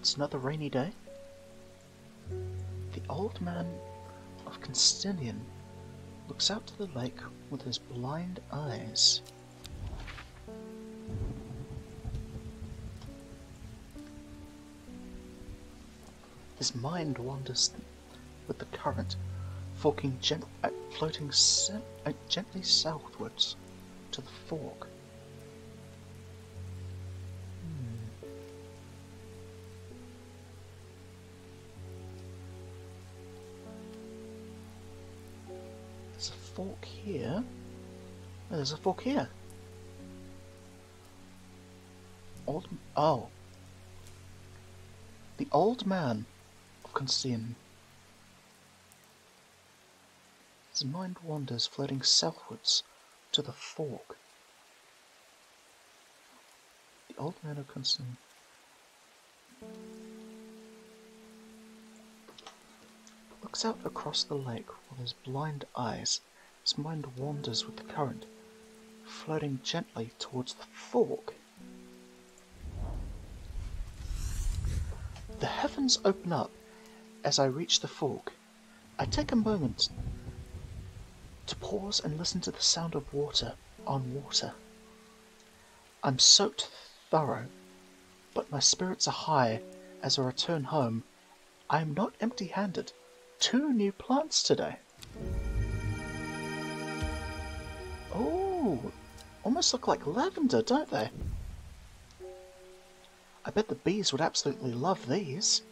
it's another rainy day. The old man of Constantinian looks out to the lake with his blind eyes. His mind wanders with the current, floating gently southwards to the fork. There's a fork here. Oh, there's a fork here. The old man of Constantine. His mind wanders, floating southwards to the fork. The old man of Constantine. Looks out across the lake with his blind eyes. His mind wanders with the current, floating gently towards the fork. The heavens open up as I reach the fork. I take a moment to pause and listen to the sound of water on water. I'm soaked thorough, but my spirits are high as I return home. I am not empty-handed. 2 new plants today. Oh, almost look like lavender, don't they? I bet the bees would absolutely love these.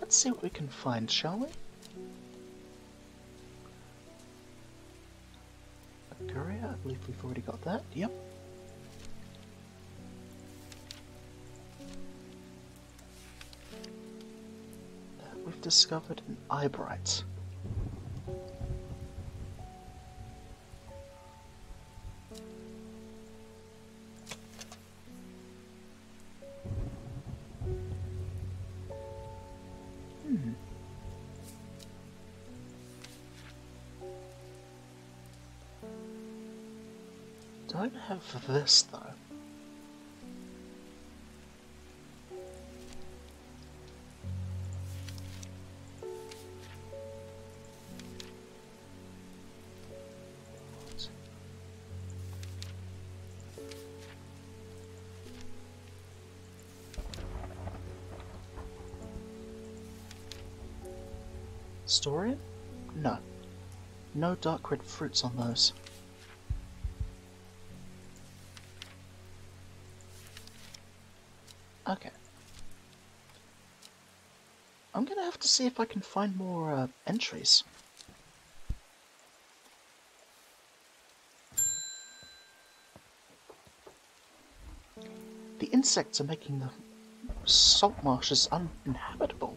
Let's see what we can find, shall we? Courier, I believe we've already got that. Yep. We've discovered an eyebright. Don't have this though. Story? No. No dark red fruits on those. Okay. I'm gonna have to see if I can find more entries. The insects are making the salt marshes uninhabitable.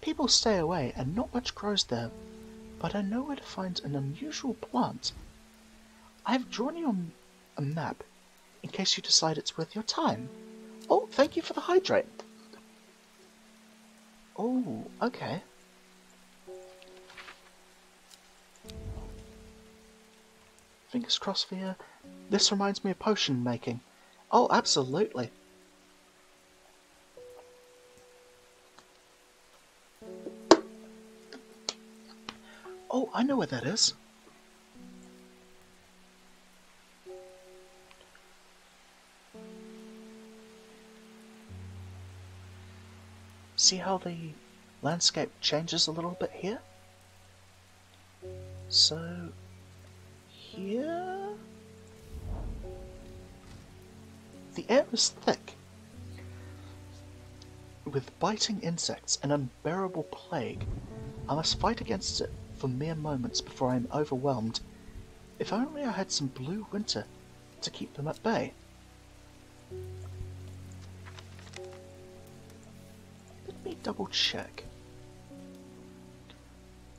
People stay away and not much grows there, but I know where to find an unusual plant. I have drawn you on a map in case you decide it's worth your time. Oh, thank you for the hydrate. Oh, okay. Fingers crossed for you. This reminds me of potion making. Oh, absolutely. Oh, I know where that is. See how the landscape changes a little bit here? So, here... The air is thick with biting insects, an unbearable plague. I must fight against it for mere moments before I am overwhelmed. If only I had some blue winter to keep them at bay. Let me double check.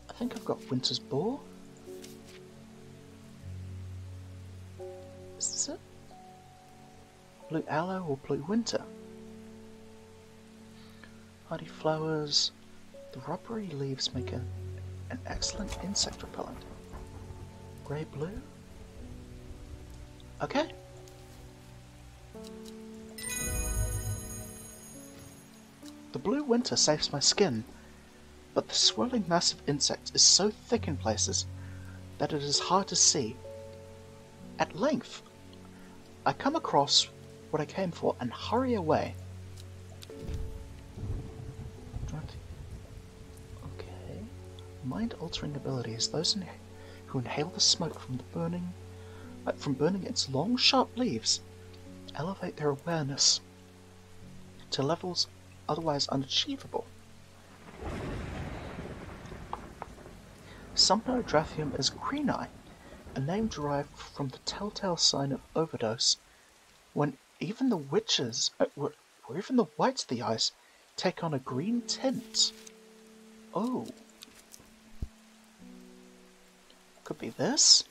I think I've got winter's boar. Blue aloe or blue winter? Hardy flowers. The rubbery leaves make an excellent insect repellent. Grey blue? Okay. The blue winter saves my skin, but the swirling mass of insects is so thick in places that it is hard to see. At length, I come across what I came for and hurry away. Okay. Mind-altering abilities. Those who inhale the smoke from burning its long, sharp leaves elevate their awareness to levels otherwise unachievable. Somnodrathium is greeni, a name derived from the telltale sign of overdose, when even the whites of the eyes take on a green tint. Oh. Could be this?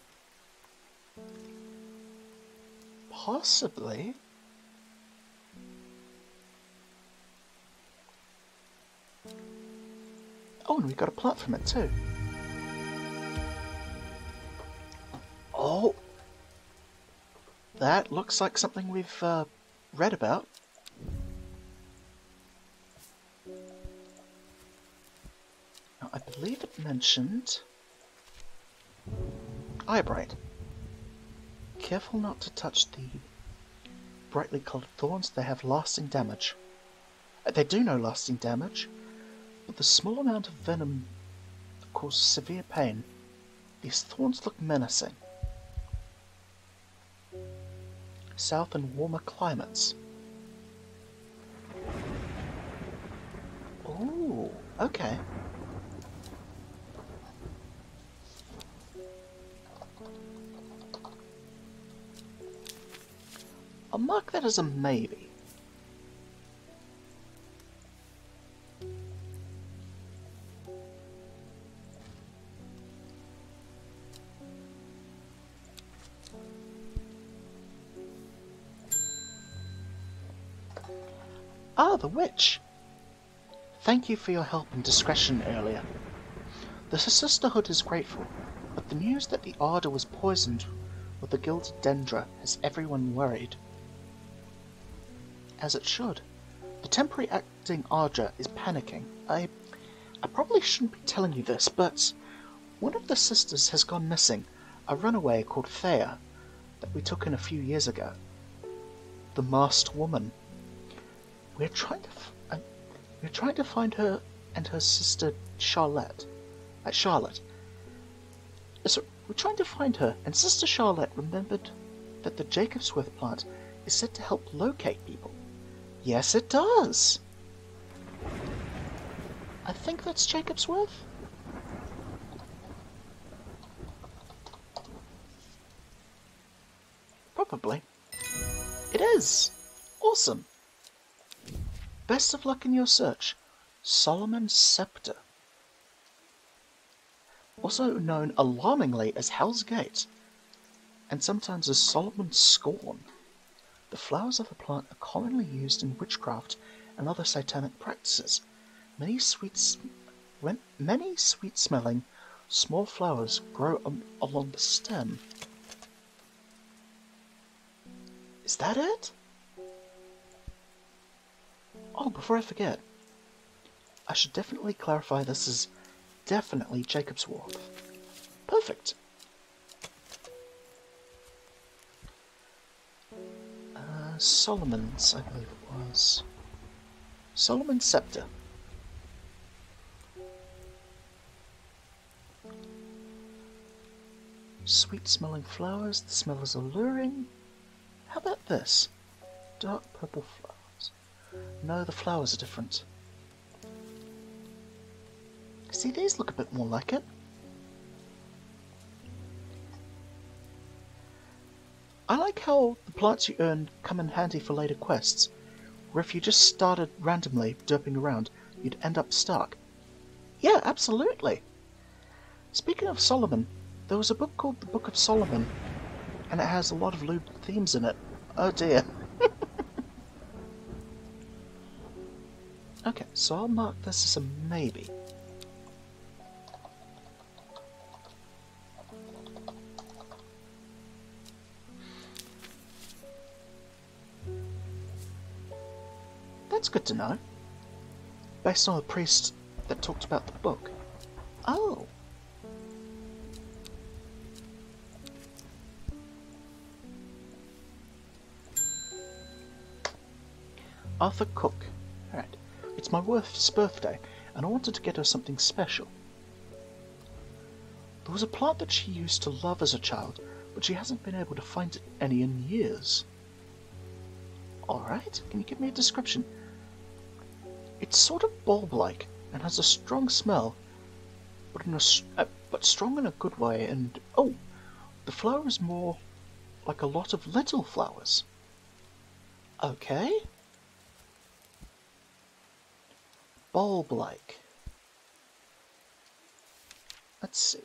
Possibly. Oh, and we got a plant from it too. Oh! That looks like something we've read about. Now, I believe it mentioned eyebright. Careful not to touch the brightly coloured thorns, they have lasting damage. They do no lasting damage, but the small amount of venom causes severe pain. These thorns look menacing. South and warmer climates. Oh, okay. I'll mark that as a maybe. Ah, the witch! Thank you for your help and discretion earlier. The sisterhood is grateful, but the news that the Ardor was poisoned with the gilded dendra has everyone worried. As it should. The temporary acting Ardra is panicking. I probably shouldn't be telling you this, but one of the sisters has gone missing, a runaway called Thea that we took in a few years ago. The masked woman. We're trying to find her and her sister Charlotte. So we're trying to find her, and Sister Charlotte remembered that the Jacobsworth plant is said to help locate people. Yes, it does. I think that's Jacobsworth. Probably. It is. Awesome. Best of luck in your search. Solomon's Scepter. Also known alarmingly as Hell's Gate, and sometimes as Solomon's Scorn. The flowers of the plant are commonly used in witchcraft and other satanic practices. Many sweet-smelling small flowers grow along the stem. Is that it? Oh, before I forget, I should definitely clarify this is definitely Jacobsworth. Perfect. Solomon's, I believe it was. Solomon's Scepter. Sweet-smelling flowers, the smell is alluring. How about this? Dark purple flowers. No, the flowers are different. See, these look a bit more like it. I like how the plants you earn come in handy for later quests, where if you just started randomly derping around, you'd end up stuck. Yeah, absolutely. Speaking of Solomon, there was a book called The Book of Solomon, and it has a lot of lewd themes in it. Oh dear. Okay, so I'll mark this as a maybe. That's good to know. Based on the priest that talked about the book. Oh. Arthur Cook. Alright. It's my wife's birthday, and I wanted to get her something special. There was a plant that she used to love as a child, but she hasn't been able to find any in years. Alright, can you give me a description? It's sort of bulb-like, and has a strong smell, but strong in a good way, and oh, the flower is more like a lot of little flowers. Okay. Bulb-like. Let's see.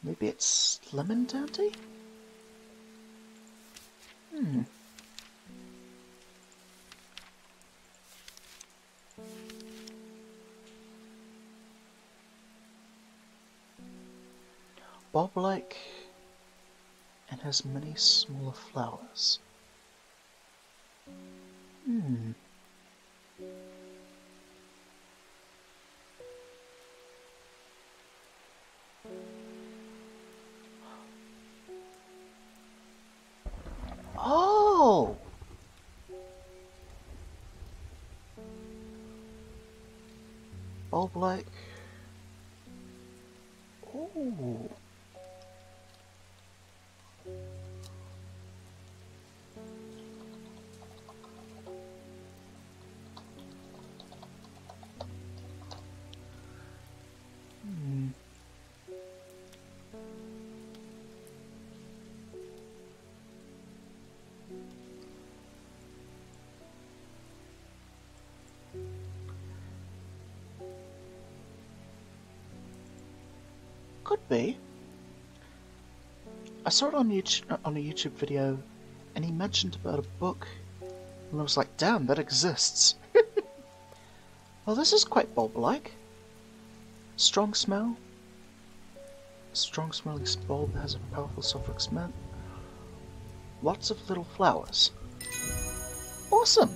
Maybe it's lemon dandy? Bulb-like and has many smaller flowers. Oh! Bulb-like. Ooh. Could be. I saw it on a YouTube video, and he mentioned about a book, and I was like, damn, that exists. Well, this is quite bulb-like. Strong smell. Strong smelling bulb that has a powerful sulfuric smell. Lots of little flowers. Awesome!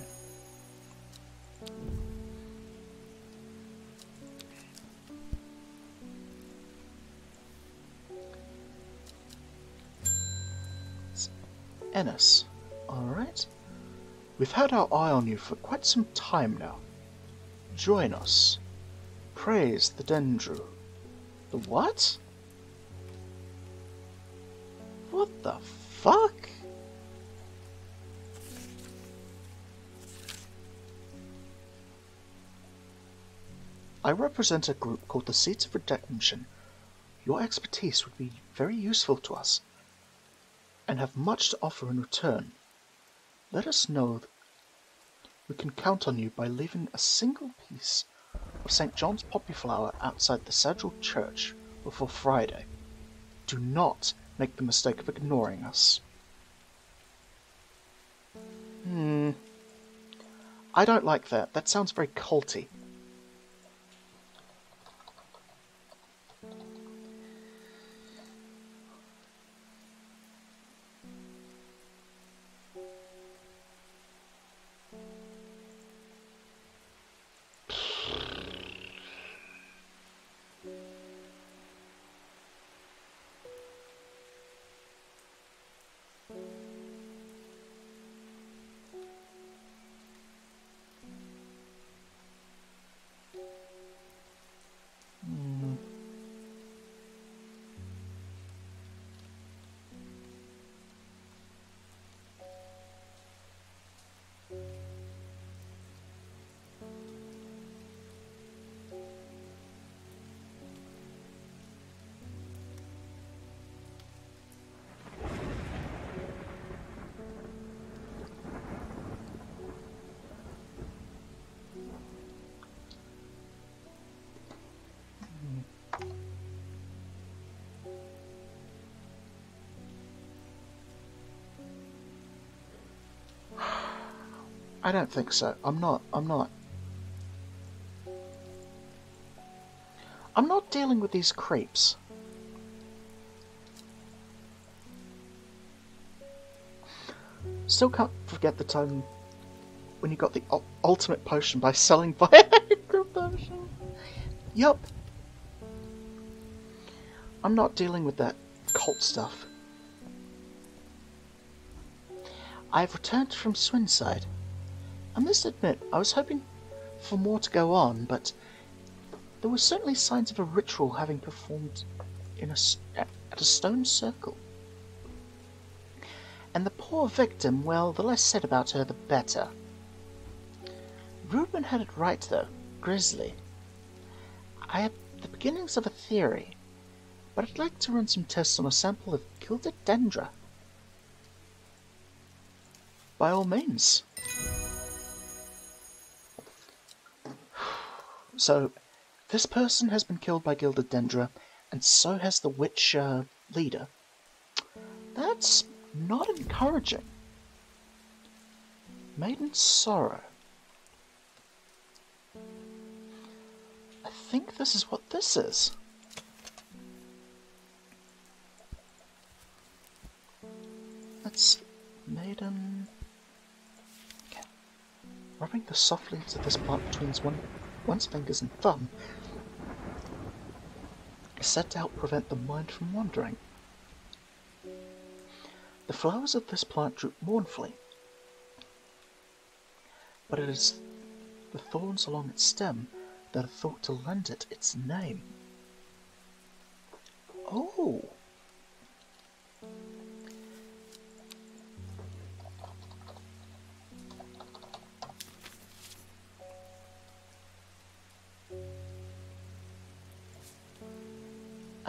Ennis. Alright. We've had our eye on you for quite some time now. Join us. Praise the Dendru. The what? What the fuck? I represent a group called the Seeds of Redemption. Your expertise would be very useful to us, and have much to offer in return. Let us know that we can count on you by leaving a single piece of St. John's poppy flower outside the Sagil Church before Friday. Do not make the mistake of ignoring us. I don't like that. That sounds very culty. I don't think so. I'm not dealing with these creeps. Still can't forget the time when you got the ultimate potion by selling Viagra potion. Yup. I'm not dealing with that cult stuff. I've returned from Swinside. I must admit, I was hoping for more to go on, but there were certainly signs of a ritual having performed at a stone circle. And the poor victim, well, the less said about her, the better. Reuben had it right, though. Grisly. I had the beginnings of a theory, but I'd like to run some tests on a sample of gilded dendra. By all means. So, this person has been killed by gilded dendra, and so has the witch leader. That's not encouraging. Maiden sorrow. I think this is what this is. Let's maiden. Okay. Rubbing the soft leaves of this plant between one's fingers and thumb is said to help prevent the mind from wandering. The flowers of this plant droop mournfully, but it is the thorns along its stem that are thought to lend it its name. Oh!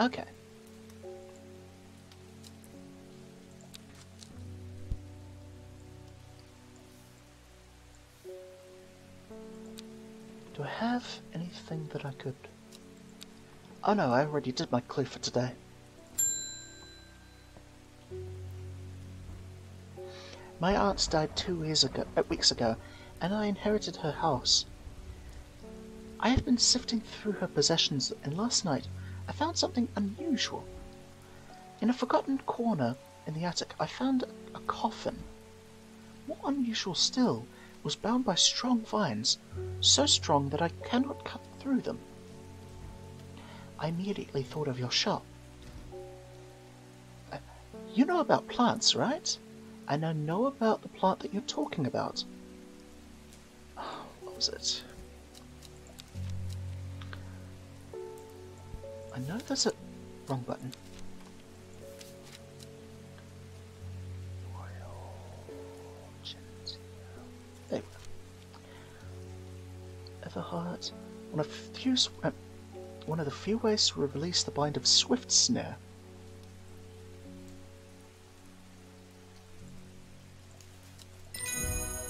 Okay. Do I have anything that I could... Oh no, I already did my clue for today. My aunt died 2 weeks ago, and I inherited her house. I have been sifting through her possessions, and last night I found something unusual. In a forgotten corner in the attic, I found a coffin. More unusual still, was bound by strong vines, so strong that I cannot cut through them. I immediately thought of your shop. You know about plants, right? And I know about the plant that you're talking about. What was it? I know there's a... wrong button. There we go. Everheart. One of the few ways to release the bind of Swift Snare.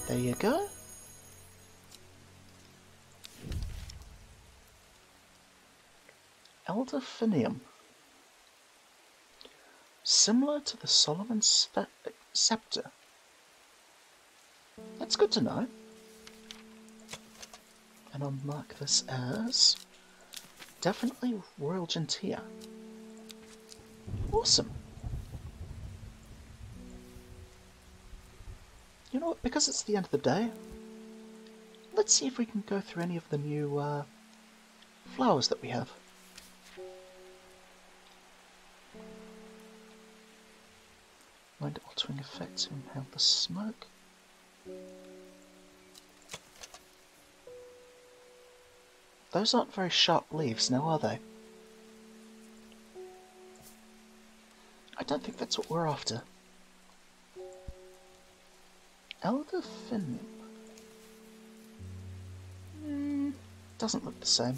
There you go. Elderfinium. Similar to the Solomon's scepter. That's good to know. And I'll mark this as definitely Royal Gentia. Awesome. You know what, because it's the end of the day, let's see if we can go through any of the new flowers that we have. Mind-altering effect to inhale the smoke. Those aren't very sharp leaves now, are they? I don't think that's what we're after. Elderfinium. Doesn't look the same.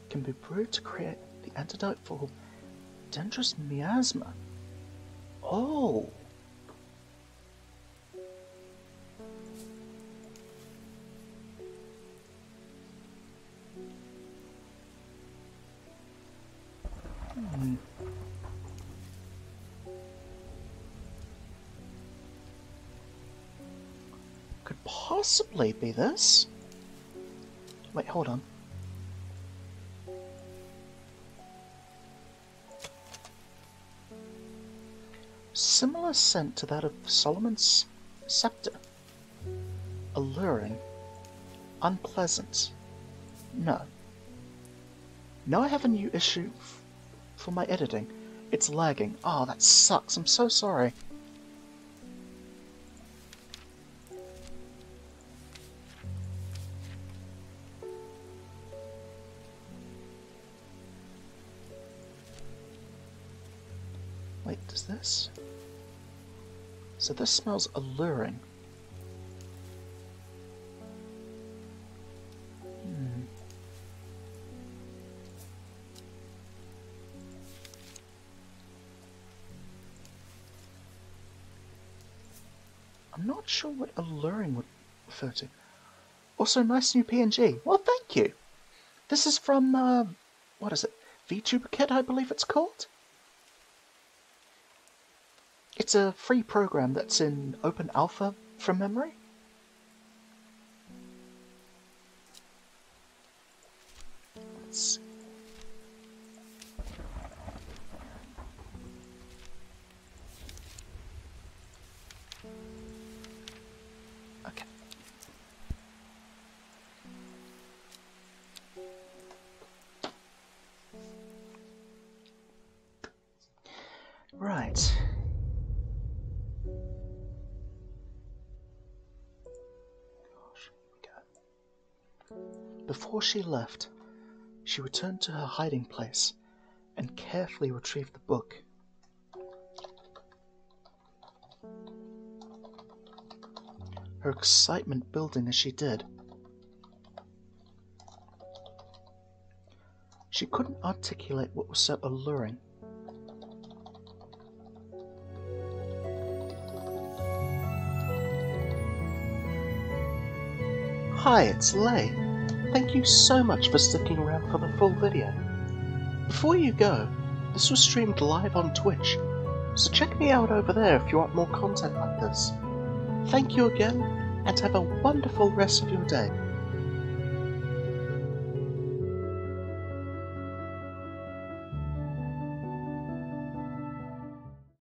Can be brewed to create the antidote for Dendrus miasma. Oh! possibly be this. Wait, hold on. Similar scent to that of Solomon's scepter. Alluring. Unpleasant. No. Now I have a new issue for my editing. It's lagging. Oh, that sucks. I'm so sorry. Wait, does this? So this smells alluring. I'm not sure what alluring would refer to. Also, nice new PNG. Well, thank you. This is from, what is it? VTuber Kit, I believe it's called? It's a free program that's in open alpha from memory. Let's see. Okay. Right. Before she left, she returned to her hiding place and carefully retrieved the book. Her excitement building as she did. She couldn't articulate what was so alluring. Hi, it's Lei. Thank you so much for sticking around for the full video. Before you go, this was streamed live on Twitch, so check me out over there if you want more content like this. Thank you again, and have a wonderful rest of your day.